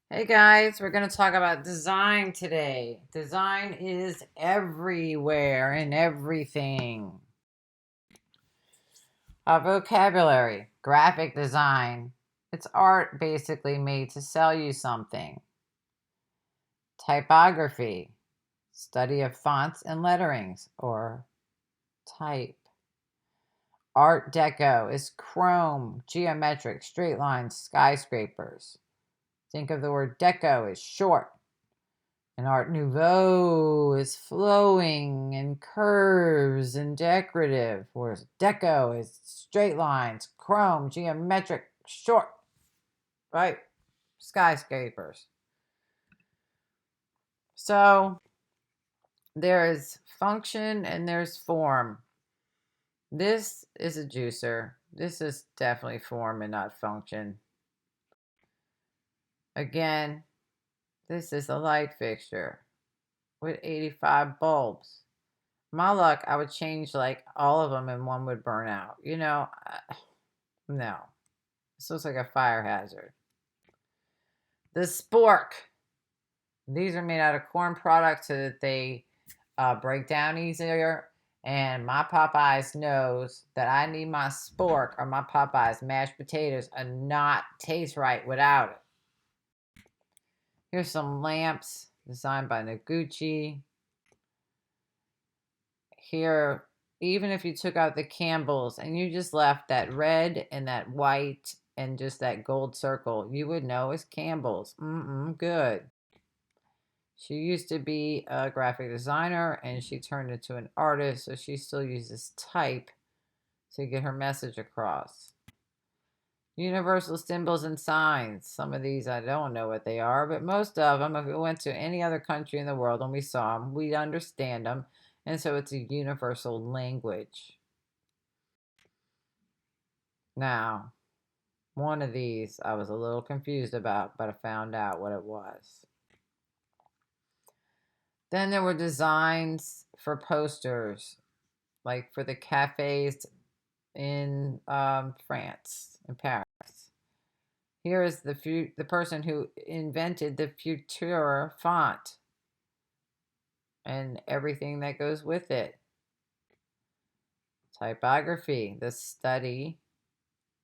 Hey guys, we're going to talk about design today. Design is everywhere and everything. Our vocabulary, graphic design. It's art basically made to sell you something. Typography, study of fonts and letterings or type. Art Deco is chrome, geometric, straight lines, skyscrapers. Think of the word deco as short. And Art Nouveau is flowing and curves and decorative, whereas Deco is straight lines, chrome, geometric, short, right? Skyscrapers. So there's function and there's form. This is a juicer. This is definitely form and not function. Again, this is a light fixture with 85 bulbs. My luck, I would change like all of them and one would burn out. No. This looks like a fire hazard. The spork. These are made out of corn products so that they break down easier. And my Popeyes knows that I need my spork or my Popeyes mashed potatoes and not taste right without it. Here's some lamps designed by Noguchi. Here, even if you took out the Campbells and you just left that red and that white and just that gold circle, you would know it's Campbell's. Good. She used to be a graphic designer and she turned into an artist, so she still uses type to get her message across. Universal symbols and signs. Some of these I don't know what they are, but most of them, if we went to any other country in the world and we saw them, we'd understand them. And so it's a universal language. Now, one of these I was a little confused about, but I found out what it was. Then there were designs for posters, like for the cafes in France, in Paris. Here is the person who invented the Futura font and everything that goes with it. Typography, the study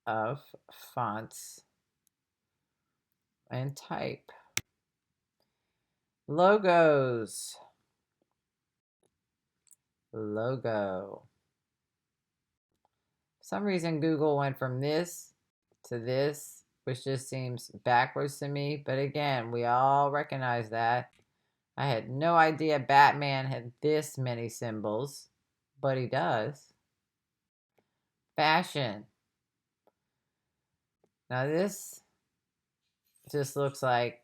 of fonts and type. Logos. Logo. For some reason Google went from this to this, which just seems backwards to me. But again, we all recognize that. I had no idea Batman had this many symbols, but he does. Fashion. Now this just looks like,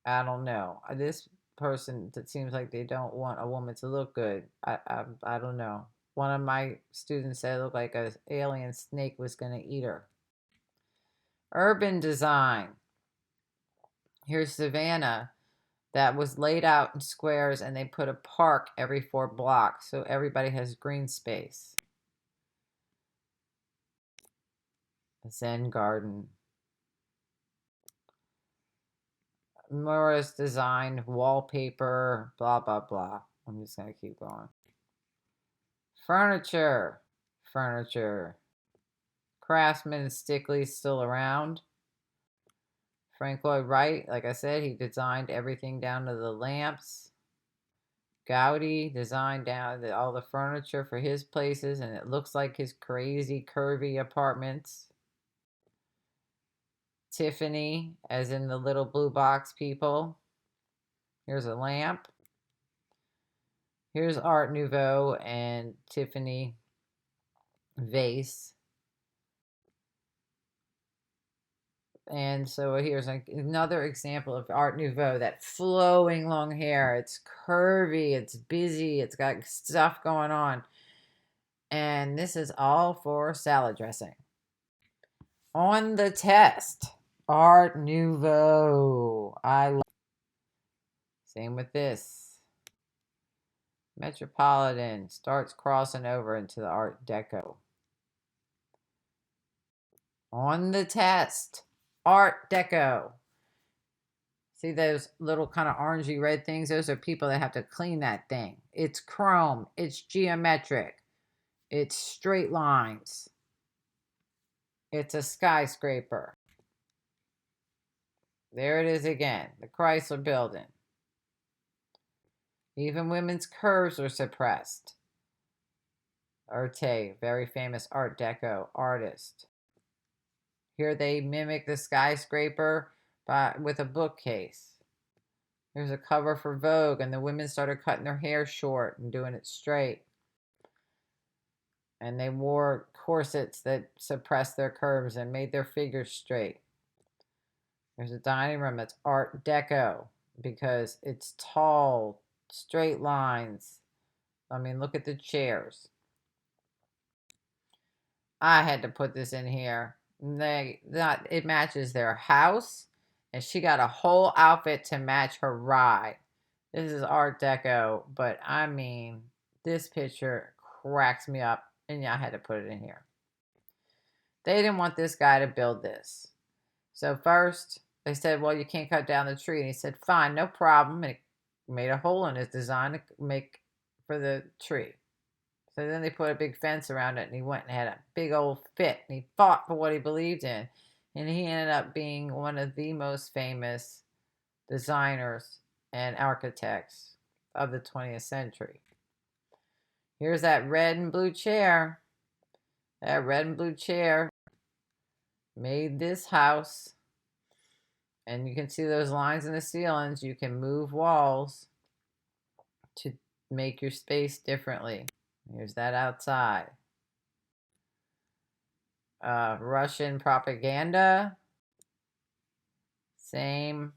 I don't know. This person, that seems like they don't want a woman to look good. I don't know. One of my students said it looked like an alien snake was going to eat her. Urban design. Here's Savannah that was laid out in squares and they put a park every 4 blocks so everybody has green space. A Zen garden. Morris design, wallpaper, blah, blah, blah. I'm just going to keep going. Furniture. Furniture. Craftsman and Stickley still around. Frank Lloyd Wright, like I said, he designed everything down to the lamps. Gaudi designed down all the furniture for his places, and it looks like his crazy, curvy apartments. Tiffany, as in the little blue box people. Here's a lamp. Here's Art Nouveau and Tiffany vase. And so here's another example of Art Nouveau, that flowing long hair. It's curvy, it's busy, it's got stuff going on. And this is all for salad dressing. On the test, Art Nouveau. Same with this. Metropolitan starts crossing over into the Art Deco. On the test, Art Deco. See those little kind of orangey red things? Those are people that have to clean that thing. It's chrome. It's geometric. It's straight lines. It's a skyscraper. There it is again, the Chrysler Building. Even women's curves are suppressed. Arte, very famous Art Deco artist. Here they mimic the skyscraper with a bookcase. Here's a cover for Vogue, and the women started cutting their hair short and doing it straight. And they wore corsets that suppressed their curves and made their figures straight. There's a dining room that's Art Deco because it's tall, straight lines. I mean, look at the chairs. I had to put this in here. It matches their house, and she got a whole outfit to match her ride. This is Art Deco, but I mean, this picture cracks me up, and yeah, I had to put it in here. They didn't want this guy to build this. So first, they said, well, you can't cut down the tree. And he said, fine, no problem. And he made a hole in his design to make for the tree. So then they put a big fence around it, and he went and had a big old fit, and he fought for what he believed in. And he ended up being one of the most famous designers and architects of the 20th century. Here's that red and blue chair. That red and blue chair made this house. And you can see those lines in the ceilings. You can move walls to make your space differently. Here's that outside. Russian propaganda. Same.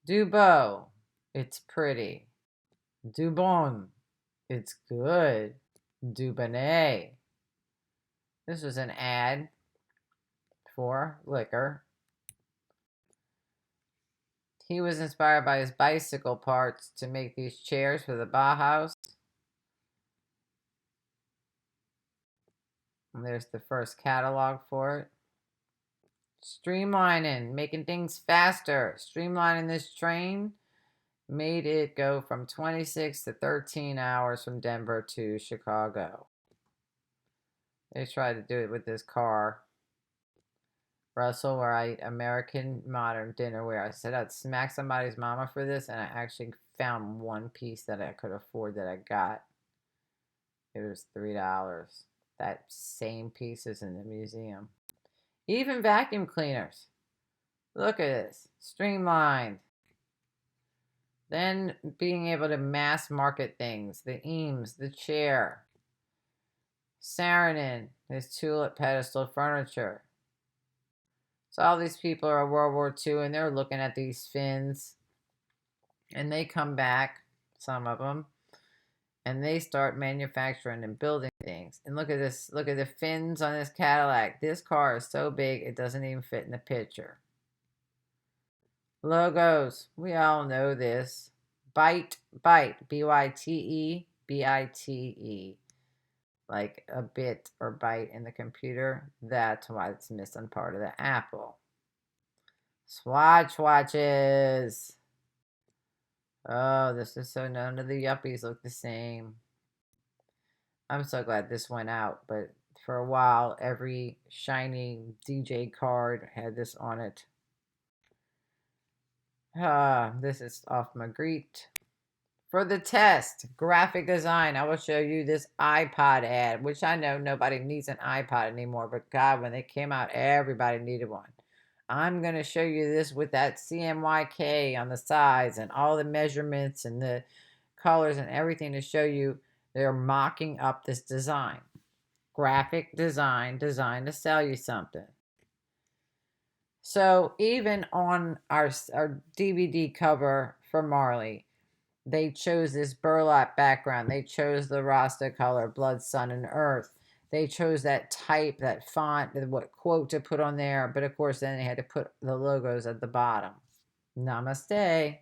Dubo. It's pretty. Dubon. It's good. Dubonnet. This was an ad for liquor. He was inspired by his bicycle parts to make these chairs for the Bauhaus. And there's the first catalog for it. Streamlining, making things faster. Streamlining this train made it go from 26 to 13 hours from Denver to Chicago. They tried to do it with this car. Russell Wright, American Modern Dinnerware. I said I'd smack somebody's mama for this, and I actually found one piece that I could afford that I got. It was $3. That same piece is in the museum. Even vacuum cleaners. Look at this. Streamlined. Then being able to mass market things. The Eames, the chair. Saarinen, his tulip pedestal furniture. So all these people are World War II, and they're looking at these fins. And they come back, some of them, and they start manufacturing and building things. And look at this. Look at the fins on this Cadillac. This car is so big, it doesn't even fit in the picture. Logos. We all know this. Byte, B-Y-T-E, B-I-T-E. Like a bit or byte in the computer. That's why it's missing part of the apple. Swatch watches. Oh, this is so none of the yuppies look the same. I'm so glad this went out, but for a while, every shiny DJ card had this on it. This is off Magritte. For the test, graphic design, I will show you this iPod ad, which I know nobody needs an iPod anymore, but God, when they came out, everybody needed one. I'm going to show you this with that CMYK on the sides and all the measurements and the colors and everything to show you they're mocking up this design. Graphic design, designed to sell you something. So even on our DVD cover for Marley, they chose this burlap background. They chose the Rasta color, blood, sun, and earth. They chose that type, that font, what quote to put on there. But of course, then they had to put the logos at the bottom. Namaste.